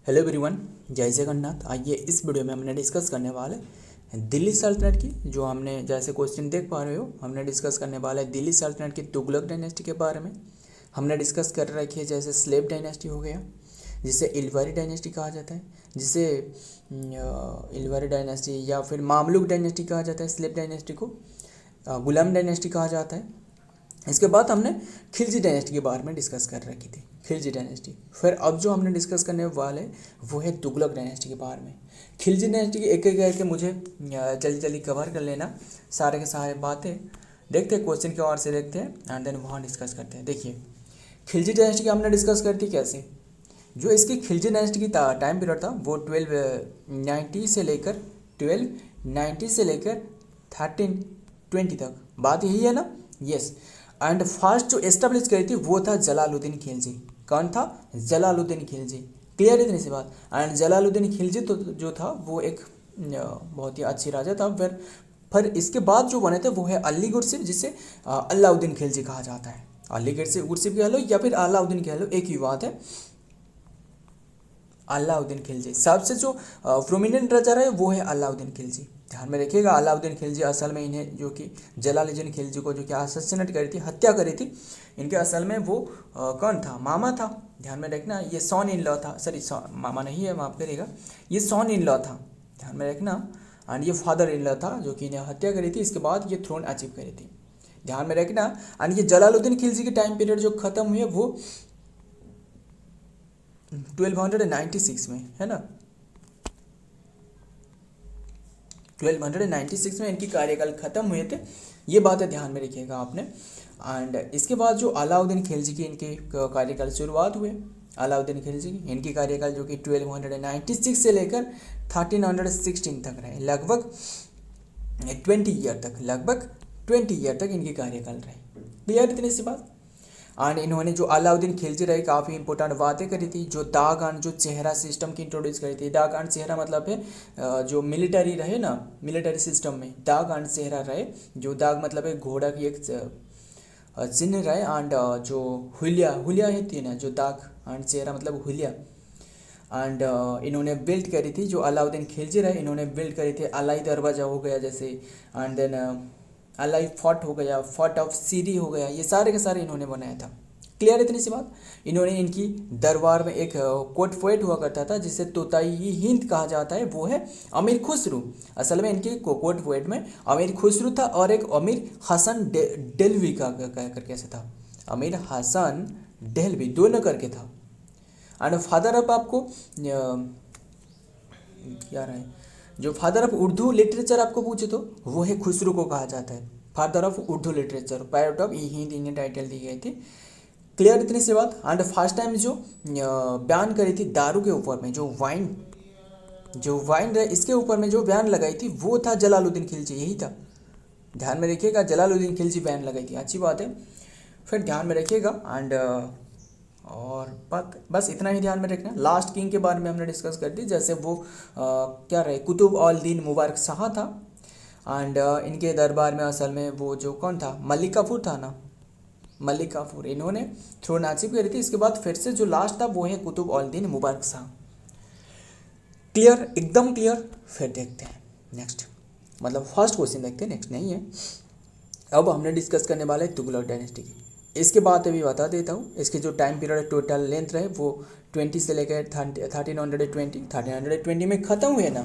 Hello everyone, जय जगन्नाथ। आइए इस वीडियो में हमने डिस्कस करने वाले हैं दिल्ली सल्तनत की। जो हमने जैसे क्वेश्चन देख पा रहे हो, हमने डिस्कस करने वाला है दिल्ली सल्तनत की तुगलक डायनेस्टी के बारे में। हमने डिस्कस कर रखी है जैसे स्लेव डायनेस्टी हो गया, जिसे इलवारी डायनेस्टी कहा जाता है, जिसे इलवारी डायनेस्टी या फिर मामलुक डायनेस्टी कहा जाता है। स्लेव डायनेस्टी को गुलाम डायनेस्टी कहा जाता है। इसके बाद हमने खिलजी डायनेस्टी के बारे में डिस्कस कर रखी थी, खिलजी डायनेस्टी। फिर अब जो हमने डिस्कस करने वाले वो है तुगलक डायनेस्टी के बारे में। खिलजी डायनेस्टी के एक एक करके मुझे जल्दी जल्दी कवर कर लेना, सारे के सारे बातें देखते हैं, क्वेश्चन के और से देखते हैं एंड देन वहाँ डिस्कस करते हैं। देखिए, खिलजी डायनेस्टी की हमने डिस्कस करती कैसे। जो इसकी खिलजी डायनेस्टी की टाइम पीरियड था वो 1290 से लेकर 1320 तक। बात यही है ना? यस। एंड फर्स्ट जो एस्टेब्लिश करी थी वो था जलालुद्दीन खिलजी। कौन था? जलालुद्दीन खिलजी। क्लियर है इतनी सी बात। एंड जलालुद्दीन खिलजी तो जो था वो एक बहुत ही अच्छी राजा था। फिर इसके बाद जो बने थे वो है अली गुरसिफ, जिसे अलाउद्दीन खिलजी कहा जाता है। अली गुरसिफ कह लो या फिर अलाउद्दीन कह लो, एक ही बात है। अलाउद्दीन खिलजी सबसे जो प्रोमिनेंट राजा रहे वो है अलाउद्दीन खिलजी। ध्यान में रखिएगा, अलाउद्दीन खिलजी असल में इन्हें जो कि जलालुद्दीन खिलजी को जो कि असैसिनेट करी थी, हत्या करी थी, इनके असल में वो कौन था? मामा था। ध्यान में रखना, ये सॉन इन लॉ था। सॉरी, मामा नहीं है, माफ करिएगा, ये सॉन इन लॉ था। ध्यान में रखना। एंड ये फादर इन लॉ था जो कि इन्हें हत्या करी थी। इसके बाद ये थ्रोन अचीव करी थी। ध्यान में रखना। एंड ये जलालुद्दीन खिलजी के टाइम पीरियड जो खत्म हुई है वो 1296 में है ना। 1296 में इनकी कार्यकाल खत्म हुए थे। ये बातें ध्यान में रखिएगा आपने। एंड इसके बाद जो अलाउद्दीन खिलजी की इनके कार्यकाल शुरुआत हुए, अलाउद्दीन खिलजी की इनकी कार्यकाल जो कि 1296 से लेकर 1316 तक रहे। लगभग 20 ईयर तक इनकी कार्यकाल रहे। क्लियर इतनी सी बात। एंड इन्होंने जो अलाउद्दीन खिलजी रहे काफ़ी इंपॉर्टेंट बातें करी थी। जो दाग एंड जो चेहरा सिस्टम की इंट्रोड्यूस करी थी। दाग एंड चेहरा मतलब है जो मिलिट्री रहे ना, मिलिट्री सिस्टम में दाग एंड चेहरा रहे। जो दाग मतलब है घोड़ा की एक चिन्ह रहे। एंड जो हुलिया होती है ना, जो दाग एंड चेहरा मतलब हुलिया। एंड इन्होंने बिल्ड करी थी, जो अलाउद्दीन खिलजी रहे इन्होंने बिल्ड करी थी। अलाई दरवाज़ा हो गया जैसे, एंड देन अलाई फोर्ट हो गया, फोर्ट ऑफ सीरी हो गया, ये सारे के सारे इन्होंने बनाया था। क्लियर इतनी सी बात। इन्होंने इनकी दरबार में एक कोर्ट पोएट हुआ करता था जिसे तोताई हिंद कहा जाता है, वो है अमीर खुसरू। असल में इनके कोर्ट पोएट में अमीर खुसरू था और एक अमीर हसन डेल्वी का करके ऐसे था। अमीर हसन डेल्वी दोनों करके था। एंड फादर ऑफ आपको क्या रहे, जो फादर ऑफ उर्दू लिटरेचर आपको पूछे तो वो है खुसरू को कहा जाता है। Father of Urdu literature, pirate of Hind, इन्हें टाइटल दी गई थी। क्लियर इतनी सी बात। एंड फर्स्ट टाइम जो बयान करी थी दारू के ऊपर में, जो वाइन रहे इसके ऊपर में जो बयान लगाई थी वो था जलालुद्दीन खिलजी, यही था। ध्यान में रखिएगा, जलालुद्दीन खिलजी बयान लगाई थी, अच्छी बात है। फिर ध्यान में रखिएगा। एंड और बस इतना ही ध्यान में रखना। लास्ट किंग के बारे में हमने डिस्कस कर दी, जैसे वो क्या रहे, कुतुब अल दीन मुबारक शाह था। एंड इनके दरबार में असल में वो जो कौन था, मलिक काफूर था ना, मलिक काफूर, इन्होंने थ्रोन अचीव करी थी। इसके बाद फिर से जो लास्ट था वो है कुतुब अल दीन मुबारक शाह। क्लियर, एकदम क्लियर। फिर देखते हैं नेक्स्ट, मतलब फर्स्ट क्वेश्चन देखते हैं, नेक्स्ट नहीं है। अब हमने डिस्कस करने वाले तुगलक डायनेस्टी की। इसके बाद अभी बता देता हूँ, इसके जो टाइम पीरियड टोटल लेंथ रहे वो 20 से लेकर 1320 में ख़त्म हुए ना।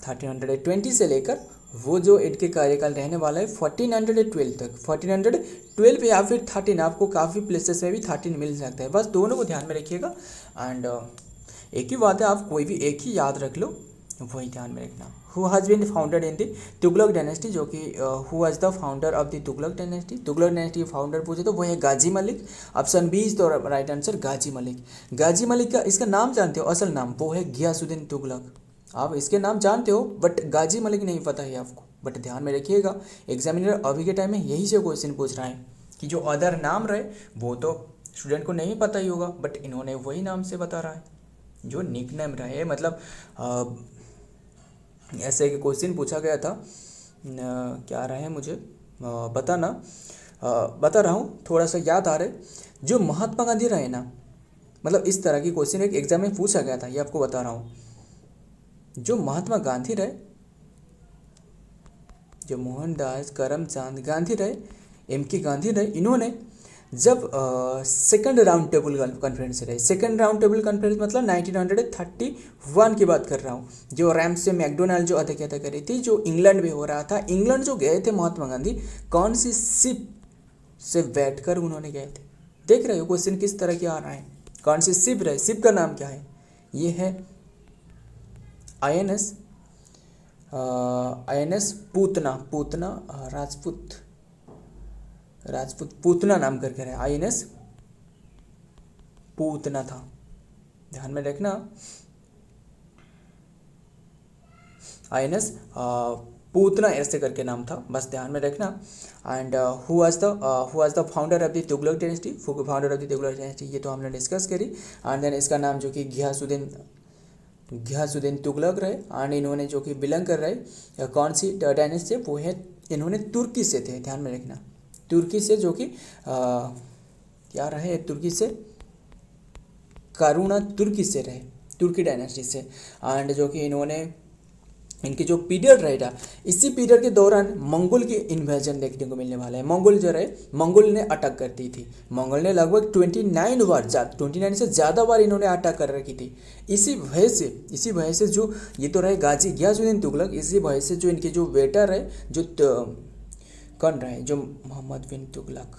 1320 से लेकर वो जो इनके कार्यकाल रहने वाला है 1412 तक। 1412 या फिर 13, आपको काफ़ी प्लेसेस में भी 13 मिल सकता है। बस दोनों को ध्यान में रखिएगा। एंड एक ही बात है, आप कोई भी एक ही याद रख लो, वही ध्यान में रखना। Who has been founded in the Tughlaq dynasty, जो कि who was the founder of the Tughlaq dynasty. Tughlaq dynasty के फाउंडर पूछे तो वो है Ghazi Malik. Option B is the right answer, Ghazi Malik. Ghazi Malik का इसका नाम जानते हो, असल नाम वो है गियासुद्दीन तुगलक। आप इसके नाम जानते हो बट गाजी मलिक नहीं पता है आपको। बट ध्यान में रखिएगा, एग्जामिनर अभी के टाइम में यही से क्वेश्चन पूछ रहा है कि जो अदर नाम रहे वो तो स्टूडेंट को नहीं पता ही होगा, बट इन्होंने वही नाम से बता रहा है जो निक नेम रहे। मतलब ऐसे एक क्वेश्चन पूछा गया था, क्या रहे मुझे बता रहा हूँ, थोड़ा सा याद आ रहा है। जो महात्मा गांधी रहे ना, मतलब इस तरह की क्वेश्चन एक एग्जाम में पूछा गया था, ये आपको बता रहा हूँ। जो महात्मा गांधी रहे, जो मोहनदास करमचंद गांधी रहे, एम के गांधी रहे, इन्होंने जब सेकंड राउंड टेबल कॉन्फ्रेंस रहे, सेकंड राउंड टेबल कॉन्फ्रेंस मतलब 1931 की बात कर रहा हूँ, जो रैमसे मैकडोनाल्ड जो अध्यक्षता करी थी, जो इंग्लैंड में हो रहा था। इंग्लैंड जो गए थे महात्मा गांधी, कौन सी शिप से बैठकर उन्होंने गए थे? देख रहे हो क्वेश्चन किस तरह की आ रहा है। कौन सी शिप रहे, शिप का नाम क्या है? ये है INS पूतना, पूतना राजपूत पूतना नाम करके है, INS पूतना था, ध्यान में रखना। INS पूतना ऐसे करके नाम था, बस ध्यान में रखना। And who was the founder of the Tughlaq dynasty, founder of the Tughlaq dynasty, ये तो हमने डिस्कस करी। एंड देन इसका नाम जो कि घियासुद्दीन तुगलक रहे। एंड इन्होंने जो कि बिलोंग कर रहे कौन सी डायनेस्टी से, वो है इन्होंने तुर्की से थे, ध्यान में रखना। तुर्की से, जो कि क्या रहे, तुर्की से, कारूना तुर्की से रहे, तुर्की डायनेस्टी से। एंड जो कि इन्होंने, इनकी जो पीरियड रहेगा, इसी पीरियड के दौरान मंगोल की इन्वेजन देखने को मिलने वाला है। मंगोल जो रहे, मंगोल ने अटैक कर दी थी। मंगोल ने लगभग 29 से ज़्यादा बार इन्होंने अटैक कर रखी थी। इसी वजह से जो ये तो रहे गाजी घियासुद्दीन तुगलक, इसी वजह से जो इनके जो बेटा रहे, जो कौन रहे, जो मोहम्मद बिन तुगलक,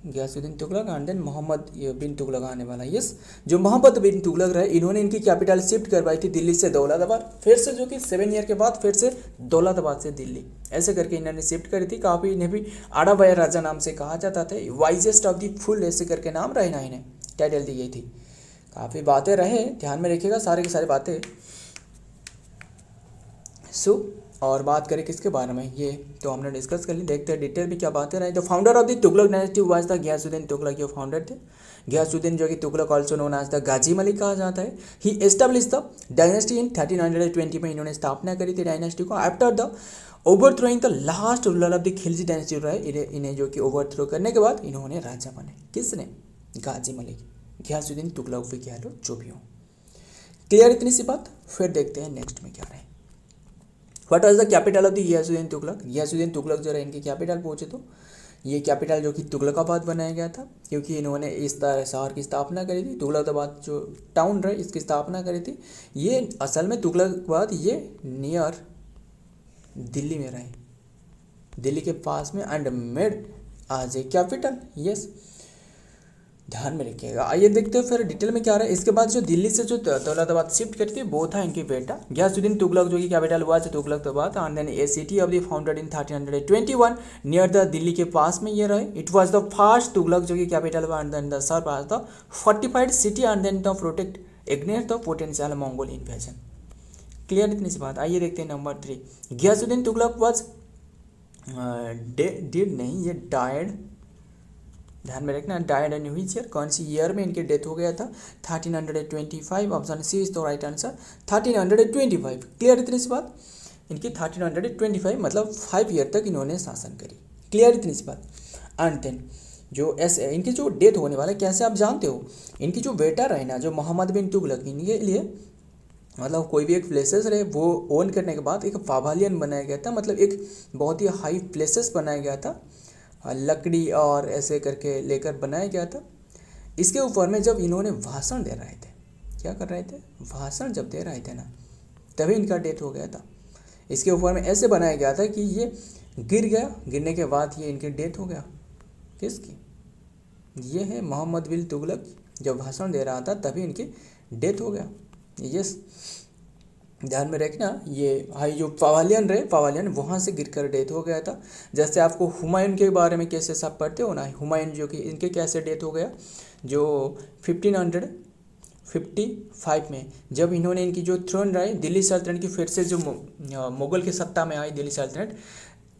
घियासुद्दीन तुगलक एंड देन मोहम्मद बिन तुगलक आने वाला। यस, जो मोहम्मद बिन तुगलक रहे, इन्होंने इनकी कैपिटल शिफ्ट करवाई थी दिल्ली से दौलताबाद, फिर से जो कि 7 ईयर के बाद फिर से दौलताबाद से दिल्ली, ऐसे करके इन्होंने शिफ्ट करी थी। काफ़ी इन्हें भी आड़ाबया राजा नाम से कहा जाता था, वाइजेस्ट ऑफ द फुल ऐसे करके नाम रहे ना, इन्हें टाइटल दी गई थी। काफ़ी बातें रहे, ध्यान में रखिएगा सारे की सारी बातें। और बात करें किसके बारे में, ये तो हमने डिस्कस कर ली। देखते हैं डिटेल में क्या बातें रही। The founder of the Tughlaq dynasty was the Ghiyasuddin Tughlaq, ये फाउंडर थे। घियासुद्दीन जो कि Tughlaq also known as the Ghazi Malik कहा जाता है। He establish the dynasty in 1320 में इन्होंने स्थापना करी थी डायनेस्टी को। After the overthrowing the last ruler of the Khilji dynasty रहे, इन्हें जो कि ओवरथ्रो करने के बाद इन्होंने राजा बने। किसने? गाजी मलिक, घियासुद्दीन तुगलक भी कह लो, जो भी हो। क्लियर इतनी सी बात। फिर देखते हैं नेक्स्ट में क्या रहे। What was the capital of the Ghiyasuddin Tughlaq? Ghiyasuddin Tughlaq जो रहे, इनकी कैपिटल पहुंचे तो ये कैपिटल जो कि तुगलकाबाद बनाया गया था, क्योंकि इन्होंने इस तरह शहर की स्थापना करी थी। तुगलकाबाद जो टाउन रहे, इसकी स्थापना करी थी। ये असल में तुगलकाबाद ये नियर दिल्ली में रहे, दिल्ली के पास में, एंड मेड आज ए कैपिटल। यस, ध्यान में रखिएगा। आइए देखते हैं फिर डिटेल में क्या रहा है। इसके बाद जो दिल्ली से जो दौलताबाद शिफ्ट करती है, वो था इनके बेटा घियासुद्दीन तुगलक, जो कि कैपिटल हुआ था Tughlakabad. And then a city of the founded in 1321 near the Delhi के पास में ये रहे। It was the first Tughlaq जो कि कैपिटल हुआ, and then the serve as the fortified city and then the protect against the potential Mongol invasion. Clear इतनी सी बात। आइए देखते हैं number 3। Ghiyasuddin Tughlaq was did नहीं, ये डायड, ध्यान में रखना, डायड एंड व्हिच ईयर, कौन सी ईयर में इनके डेथ हो गया था? 1325। Option C is the right answer, 1325। Clear इतनी सी बात। इनकी 1325 मतलब 5 ईयर तक इन्होंने शासन करी। क्लियर इतनी सी बात। एंड देन जो ऐसे इनकी जो डेथ होने वाला है, कैसे आप जानते हो? इनकी जो बेटा रहे ना, जो मोहम्मद बिन तुगलक, इनके लिए मतलब कोई भी एक प्लेसेस रहे, वो ओन करने के बाद एक पवेलियन बनाया गया था, मतलब एक बहुत ही हाई प्लेसेस बनाया गया था, लकड़ी और ऐसे करके लेकर बनाया गया था। इसके ऊपर में जब इन्होंने भाषण दे रहे थे, क्या कर रहे थे? भाषण जब दे रहे थे ना, तभी इनका डेथ हो गया था। इसके ऊपर में ऐसे बनाया गया था कि ये गिर गया, गिरने के बाद ये इनकी डेथ हो गया। किसकी? ये है मोहम्मद बिन तुगलक, जब भाषण दे रहा था तभी इनकी डेथ हो गया। यस, ध्यान में रखना। ये हाई जो पवेलियन रहे, पवेलियन वहाँ से गिरकर डेथ हो गया था। जैसे आपको हुमायूं के बारे में कैसे सब पढ़ते हो ना, हुमायूं जो कि इनके कैसे डेथ हो गया, जो 1555 में जब इन्होंने इनकी जो थ्रोन रही दिल्ली सल्तनत की, फिर से जो मुग़ल की सत्ता में आई दिल्ली सल्तनत,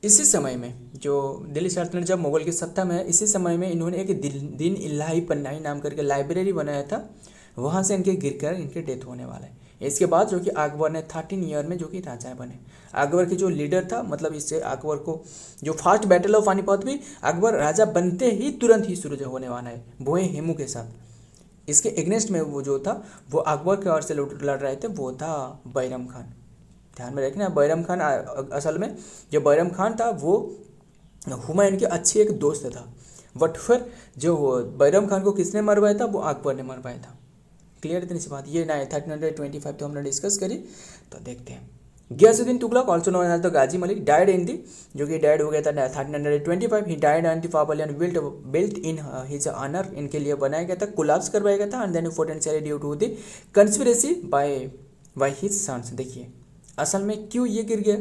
इसी समय में जो दिल्ली सल्तनत जब मुग़ल की सत्ता में है, इसी समय में इन्होंने एक दीन इलाही पन्नाही नाम करके लाइब्रेरी बनाया था, वहाँ से इनके गिरकर इनके डेथ होने वाला है। इसके बाद जो कि अकबर ने 13 ईयर में जो कि राजा बने। अकबर के जो लीडर था, मतलब इससे अकबर को जो फर्स्ट बैटल ऑफ पानीपत भी अकबर राजा बनते ही तुरंत ही शुरू होने वाला है, बोए हेमू के साथ। इसके एग्नेस्ट में वो जो था वो अकबर के ओर से लड़ रहे थे, वो था बैरम खान। ध्यान में रखना, बैरम खान असल में जो बैरम खान था वो हुमायूं के अच्छे एक दोस्त था, बट फिर जो बैरम खान को किसने मरवाया था, वो अकबर ने मरवाया था। क्लियर इतनी सी बात। ये 1325 तो हमने डिस्कस करी। तो देखते हैं Ghiyasuddin Tughlaq also known as the Ghazi Malik died in the, जो कि डाइड हो गया था 1325। He died and the pavilion built in his honour, इनके लिए बनाया गया था, कोलैप्स करवाया गया था, and then potentially due to the conspiracy by his sons. देखिए असल में क्यों ये गिर गया,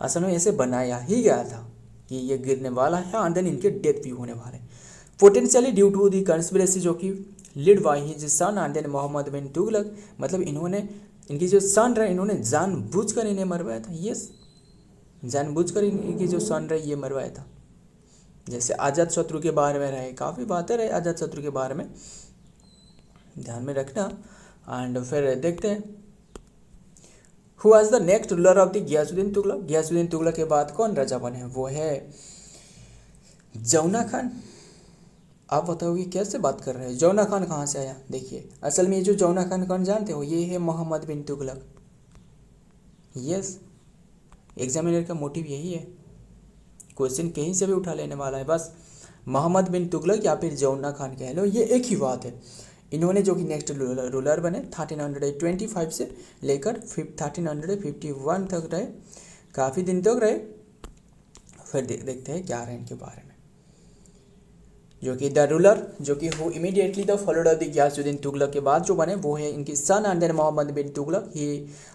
असल में ऐसे बनाया ही गया था कि ये गिरने वाला है, एंड देन इनके डेथ भी होने वाले। Potentially due to the conspiracy, जो कि lead by his son and then Mohammad bin Tughlaq, मतलब इन्होंने, इनकी जो सन रहे, इन्होंने जानबूझकर इन्हें मरवाया था। यस, जानबूझकर इनकी जो सन रहे ये मरवाया था। जैसे अजात शत्रु के बारे में रहे, काफ़ी बातें रहे अजात शत्रु के बारे में, ध्यान में रखना। एंड फिर देखते हैं who was the next ruler of the Ghiyasuddin Tughlaq. Ghiyasuddin Tughlaq के बाद कौन राजा बने, वो है जौना खान। आप बताओगे कैसे बात कर रहे हैं, जौना खान कहाँ से आया। देखिए असल में ये जो जौना खान कौन जानते हो, ये है मोहम्मद बिन तुगलक। यस, एग्जामिनर का मोटिव यही है, क्वेश्चन कहीं से भी उठा लेने वाला है, बस मोहम्मद बिन तुगलक या फिर जौना खान कह लो, ये एक ही बात है। इन्होंने जो कि नेक्स्ट रूलर बने 1325 से लेकर 1351 तक रहे, काफ़ी दिन तक रहे। फिर देखते हैं क्या रहे इनके बारे में। जो कि द रूलर, जो कि who immediately the followed of the Ghiyasuddin Tughlaq के बाद जो बने वो है इनकी son and then Mohammad bin Tughlaq. He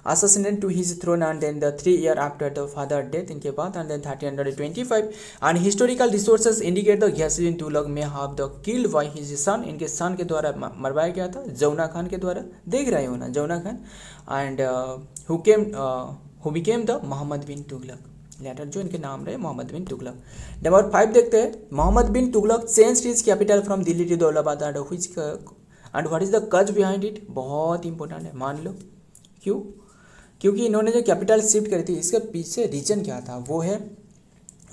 assassinated to his throne and then the 3 year after the father death, इनके बाद and then 1325। And historical resources indicate the Ghiyasuddin Tughlaq may have the killed by his son, इनके सन के द्वारा मरवाया गया था, जौना खान के द्वारा। देख रहे हो ना, Jauna Khan. And who became the Mohammad bin Tughlaq, later जो इनके नाम रहे मोहम्मद बिन तुगलक। नंबर 5 देखते हैं, Mohammad bin Tughlaq changed his capital from Delhi to Daulatabad and what is the cause behind it. बहुत इंपॉर्टेंट है, मान लो क्यों, क्योंकि इन्होंने जो कैपिटल शिफ्ट करी थी इसके पीछे रीजन क्या था, वो है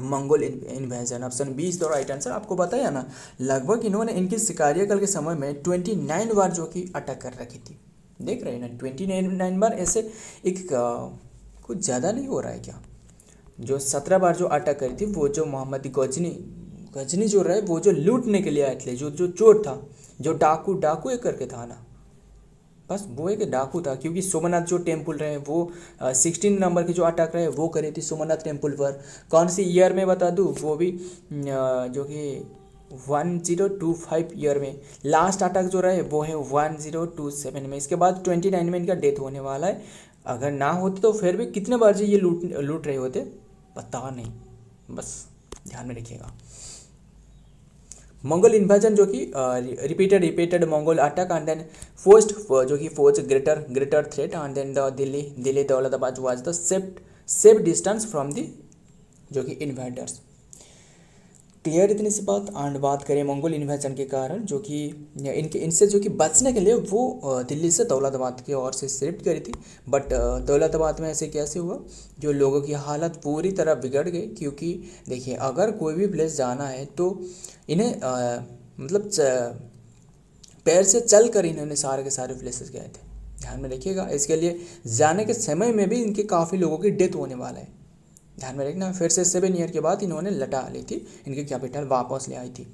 Mongol invasion. Option B is the right answer. आपको बताया ना, लगभग इन्होंने इनकी कार्यकाल के समय में 29 बार जो कि अटैक कर रखी थी। देख रहे हैं ना, 29 बार, ऐसे एक कुछ ज़्यादा नहीं हो रहा है क्या। जो 17 बार जो अटैक करी थी वो जो मोहम्मद गजनी जो रहे, वो जो लूटने के लिए आए थे, जो चोर था, जो डाकू एक करके था ना, बस वो एक डाकू था। क्योंकि सोमनाथ जो टेम्पल रहे वो 16 नंबर की जो अटैक रहे वो करी थी सोमनाथ टेम्पल पर। कौन सी ईयर में बता दूँ, वो भी जो कि 1025 ईयर में। लास्ट अटैक जो रहे वो है 1027 में। इसके बाद 29 में इनका डेथ होने वाला है। अगर ना होते तो फिर भी कितने बार जी ये लूट रहे होते पता नहीं, बस ध्यान में रखिएगा। मंगोल इन्वेजन जो कि repeated Mongol attack and then first जो कि force greater threat and then the Delhi Daulatabad was the safe distance from the जो कि इन्वेडर्स। क्लियर इतनी सी बात। एंड बात करें मंगोल इन्वेजन के कारण जो कि इनसे जो कि बचने के लिए वो दिल्ली से दौलताबाद की ओर से शिफ्ट करी थी। बट दौलताबाद में ऐसे कैसे हुआ, जो लोगों की हालत पूरी तरह बिगड़ गई। क्योंकि देखिए अगर कोई भी प्लेस जाना है तो इन्हें मतलब पैर से चल कर इन्होंने सारे के सारे प्लेसेस गए थे। ध्यान में रखिएगा, इसके लिए जाने के समय में भी इनके काफ़ी लोगों की डेथ होने वाला है। ध्यान में रखना। फिर से 7 ईयर के बाद इन्होंने लटा ली थी, इनकी कैपिटल वापस ले आई थी।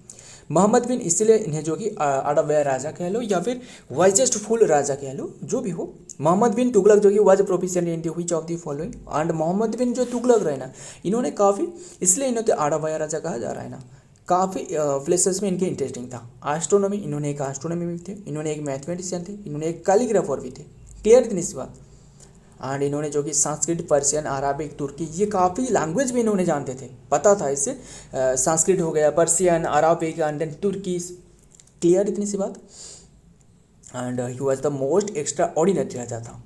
मोहम्मद बिन, इसलिए इन्हें जो कि अडवैया राजा कह लो या फिर वाइजेस्ट फुल राजा कह लो, जो भी हो। मोहम्मद बिन तुगलक जो कि was proficient in which of the following. And Mohammad bin जो तुगलक रहे ना, इन्होंने काफ़ी, इसलिए इन्हें अडवैया राजा कहा जा रहा है ना, काफ़ी प्लेसेस में इनके इंटरेस्टिंग था। एस्ट्रोनॉमी, इन्होंने एक एस्ट्रोनॉमी भी थे, इन्होंने एक मैथमेटिशियन थे, इन्होंने एक कैलीग्राफर भी थे। क्लियर इतनी सी बात। एंड इन्होंने जो कि संस्कृत, पर्शियन, अराबिक, तुर्की, ये काफ़ी लैंग्वेज भी इन्होंने जानते थे, पता था इससे। संस्कृत हो गया, Persian, Arabic and then Turki. Clear इतनी सी बात। And he was the most extraordinary राजा था।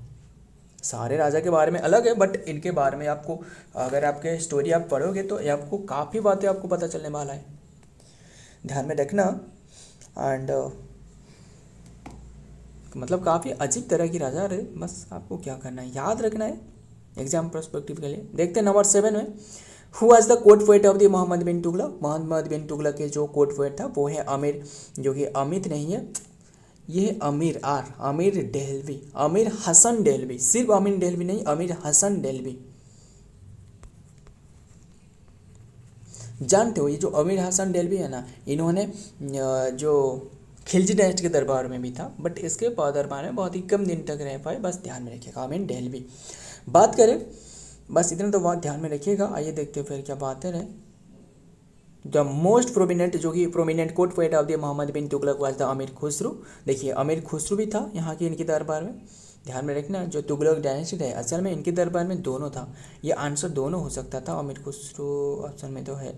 सारे राजा के बारे में अलग है, बट इनके बारे में आपको, अगर आपके स्टोरी आप पढ़ोगे तो आपको काफ़ी बातें आपको पता चलने वाला है। ध्यान में रखना। एंड मतलब काफ़ी अजीब तरह की राजा रहे, बस आपको क्या करना है, याद रखना है एग्जाम पर्सपेक्टिव के लिए। देखते हैं नंबर 7 में, who was the court poet of the Mohammad bin Tughlaq. Mohammad bin Tughlaq के जो कोर्ट पोएट था वो है आमिर, जो कि अमित नहीं है, ये है अमीर डेहलवी, अमीर हसन डेहलवी, सिर्फ अमीर डेहलवी नहीं, अमीर हसन डेहलवी। जानते हो ये जो अमीर हसन डेहलवी है ना, इन्होंने जो खिलजी डायनेस्टी के दरबार में भी था, बट इसके दरबार में बहुत ही कम दिन तक रह पाए, बस ध्यान में रखिएगा। अमीर डेहलवी बात करें, बस इतना तो बात ध्यान में रखिएगा। आइए देखते हैं फिर क्या बात है। द मोस्ट प्रोमिनेंट, जो कि prominent court poet of the Mohammad bin Tughlaq was the Amir Khusrau. देखिए अमीर खुसरू भी था यहाँ की इनके दरबार में, ध्यान में रखना। जो तुगलक डायनेस्टी है असल में इनके दरबार में दोनों था, ये आंसर दोनों हो सकता था। अमीर खुसरू ऑप्शन में तो है,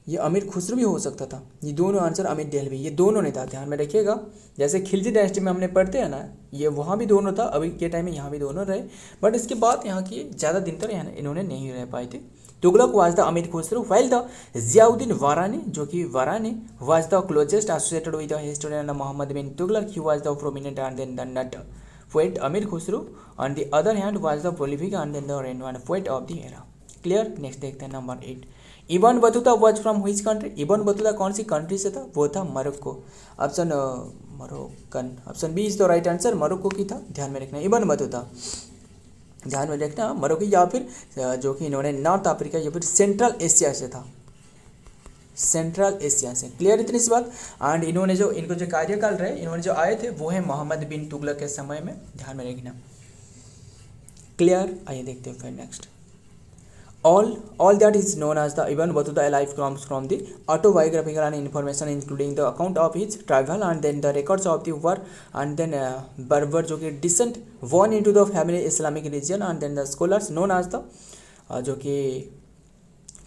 ये अमीर खुसरू भी हो सकता था, ये दोनों आंसर। अमीर डेहलवी ये दोनों ने था, ध्यान में रखिएगा। जैसे खिलजी डायनेस्टी में हमने पढ़ते हैं ना, ये वहाँ भी दोनों था, अभी के टाइम में यहाँ भी दोनों रहे, बट इसके बाद यहाँ की ज़्यादा दिन तक इन्होंने नहीं रह पाए थे। Tughlaq was the Amir Khusrau while the Ziauddin Barani, जो कि Barani was the closest associated with the historian Mohammad bin Tughlaq, he was the prominent and then the noted poet Amir Khusrau on the other hand was the prolific and then the renowned poet of the era. Clear. Next देखते हैं number 8। Ibn Battuta was from which country. Ibn Battuta कौन सी country से था? वो था Morocco. Option Moroccan, option B is the right answer, Morocco की था, ध्यान में रखना। इब्न बतूता ध्यान में रखना मोरक्को, या फिर जो कि इन्होंने नॉर्थ अफ्रीका या फिर सेंट्रल एशिया से था, सेंट्रल एशिया से। क्लियर इतनी सी बात। एंड इन्होंने जो इनको जो कार्यकाल रहे, इन्होंने जो आए थे वो है मोहम्मद बिन तुगलक के समय में, ध्यान में रखना। क्लियर। आइए देखते हैं फिर next. All that is known as the Ibn Battuta life comes from the autobiographical and information including the account of his travel and then the records of the war and then Berber जो कि descent born into the family Islamic religion and then the scholars known as the जो कि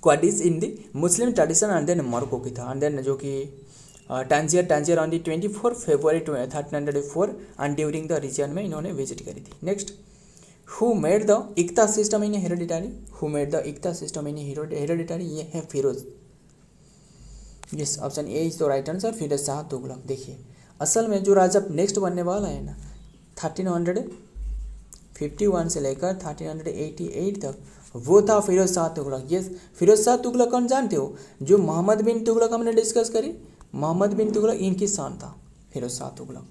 Qadis in the Muslim tradition and then Morocco की था and then जो कि Tangier on the 24 February 1304 and during the region में इन्होंने visit करी थी। नेक्स्ट, Who made the इक्ता system in hereditary? Who made the इक्ता सिस्टम इन हेरिडिटरी? ये है Firoz. Yes, option A is the right answer, Firoz Shah Tughlaq. देखिए असल में जो राजा नेक्स्ट बनने वाला है ना, 1351 से लेकर 1388 तक, वो था फिरोज शाह तुगलक। यस, फिरोज शाह तुगलक कौन जानते हो? जो मोहम्मद बिन तुगलक हमने डिस्कस करी, मोहम्मद बिन तुगलक इनकी सन था फिरोज शाह तुगलक।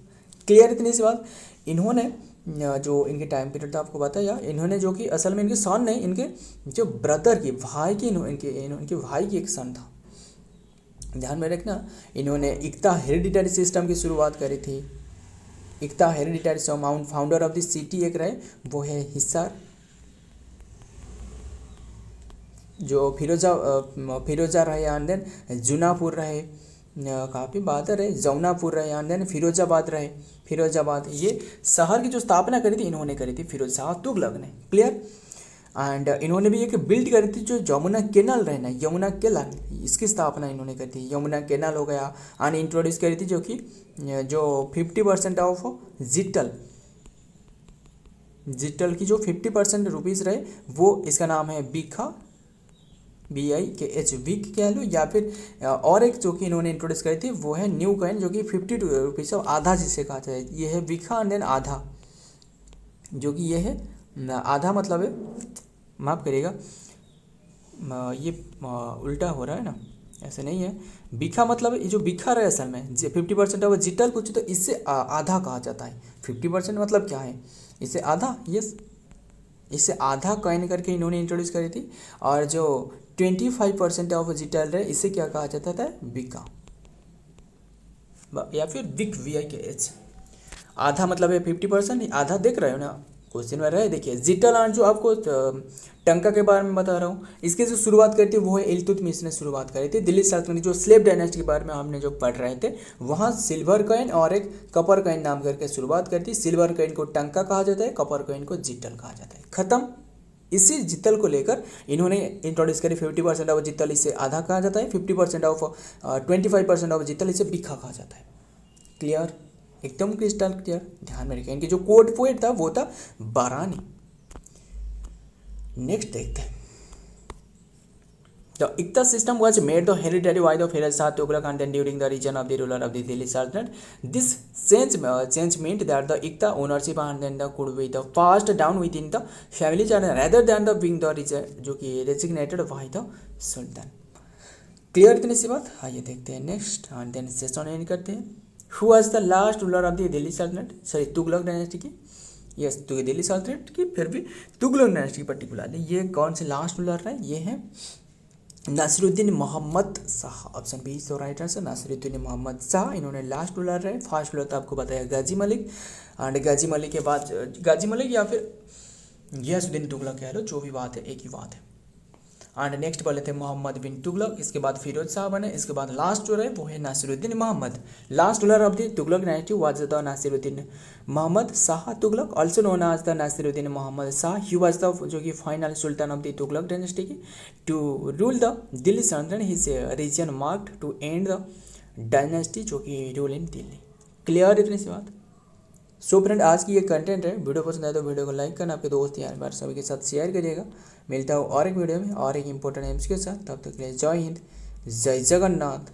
क्लियर इतनी सी बात। इन्होंने जो इनके टाइम पीरियड था आपको बताया, इन्होंने जो कि असल में इनके सन नहीं, इनके जो ब्रदर की भाई की इनके भाई की एक सन था, ध्यान में रखना। इन्होंने इक्ता हेरिडिटरी सिस्टम की शुरुआत करी थी। इक्ता hereditary system, founder of the city एक रहे वो है हिसार, जो फिरोजा रहे, एंड देन जूनापुर रहे, काफ़ी बहादुर है, जौनापुर रहे, एंड देन फिरोजाबाद रहे। फिरोजाबाद ये शहर की जो स्थापना करी थी इन्होंने करी थी, फिरोज शाह तुगलक ने। क्लियर। एंड इन्होंने भी एक बिल्ड करी थी जो यमुना कैनाल रहे ना, यमुना कैनाल, इसकी स्थापना इन्होंने करी थी। यमुना कैनाल हो गया, एंड इंट्रोड्यूस करी थी जो कि जो 50% ऑफ जिटल की जो 50% रुपीज़ रहे, वो इसका नाम है बीखा, BIKH, वीक कह लो, या फिर और एक जो कि इन्होंने इंट्रोड्यूस करी थी वो है न्यू कॉइन, जो कि 50 रुपीज़ ऑफ आधा जिसे कहा जाए। ये है वीखा एंड देन आधा, जो कि ये है आधा, मतलब है, माफ़ करिएगा ये उल्टा हो रहा है ना, ऐसे नहीं है। बीखा मतलब ये जो बीखा रहे असल में 50% ऑफ जिटल कुछ, तो इससे आधा कहा जाता है। 50% मतलब क्या है? इससे आधा। यस, इससे आधा कॉइन करके इन्होंने इंट्रोड्यूस करी थी। और जो 25% ऑफ जिटल रहे, इसे क्या कहा जाता था? बीका, या फिर विक, VIKH। आधा मतलब है 50%, आधा देख रहे हो ना क्वेश्चन में रहे। देखिए जिटल आंट जो आपको टंका के बारे में बता रहा हूँ, इसकी जो शुरुआत करी थी वो है इल्तुतमिश ने शुरुआत करी थी। दिल्ली सल्तनत जो स्लेव डायनेस्टी के बारे में हमने जो पढ़ रहे थे, वहाँ सिल्वर कॉइन और एक कपर कॉइन नाम करके शुरुआत करी थी। सिल्वर कॉइन को टंका कहा जाता है, कपर कॉइन को जिटल कहा जाता है। खत्म। इसी जितल को लेकर इन्होंने इंट्रोड्यूस करी 50% ऑफ जितल, इसे आधा कहा जाता है। 50% ऑफ 25% ऑफ जितल, इसे बीखा कहा जाता है। क्लियर, एकदम क्रिस्टल क्लियर, ध्यान में रखें। इनकी जो कोर्ट पोएट था वो था बारानी। नेक्स्ट देखते हैं। The Ikta system was made the hereditary by the Firoz Shah Tughlaq and then during the region of the ruler of the Delhi Sultanate. This change meant that the Ikta ownership and then the could be the passed down within the family rather than the being the जो कि designated by the Sultan. Clear इतनी सी बात। आइए देखते हैं next, and then session end करते हैं। Who was the last ruler of the Delhi Sultanate, sorry Tughlaq dynasty की, यस तो दिल्ली सल्तनत की, फिर भी तुगलक डायनेस्टी पर्टिकुलरली ये कौन से लास्ट रूलर रहे, ये हैं Nasiruddin Mohammad Shah. Option B is the right answer, Nasiruddin Mohammad Shah, इन्होंने लास्ट रूलर रहे। फर्स्ट रूलर तो आपको बताया गाजी मलिक, एंड गाजी मलिक के बाद गाजी मलिक या फिर गयासुद्दीन तुगलक कह लो, जो भी बात है एक ही बात है। एंड नेक्स्ट बोले थे मोहम्मद बिन तुगलक, इसके बाद फिरोज शाह बने, इसके बाद लास्ट जो रहे वो है Nasiruddin Mohammad. Last ruler of the Tughlaq dynasty was the Nasiruddin Mohammad Shah Tughlaq, also known as the Nasiruddin Mohammad Shah. He was the जो कि final sultan of the Tughlaq dynasty की to rule the Delhi Sultanate. His region marked to end the dynasty जो कि रूल इन दिल्ली। क्लियर इतनी सी बात। So friend आज की ये कंटेंट है, वीडियो पसंद आए तो वीडियो को लाइक करना, आपके दोस्त यार बार सभी के साथ शेयर करिएगा। मिलता हूँ और एक वीडियो में और एक इंपॉर्टेंट एम्स के साथ, तब तक के लिए जय हिंद, जय जगन्नाथ।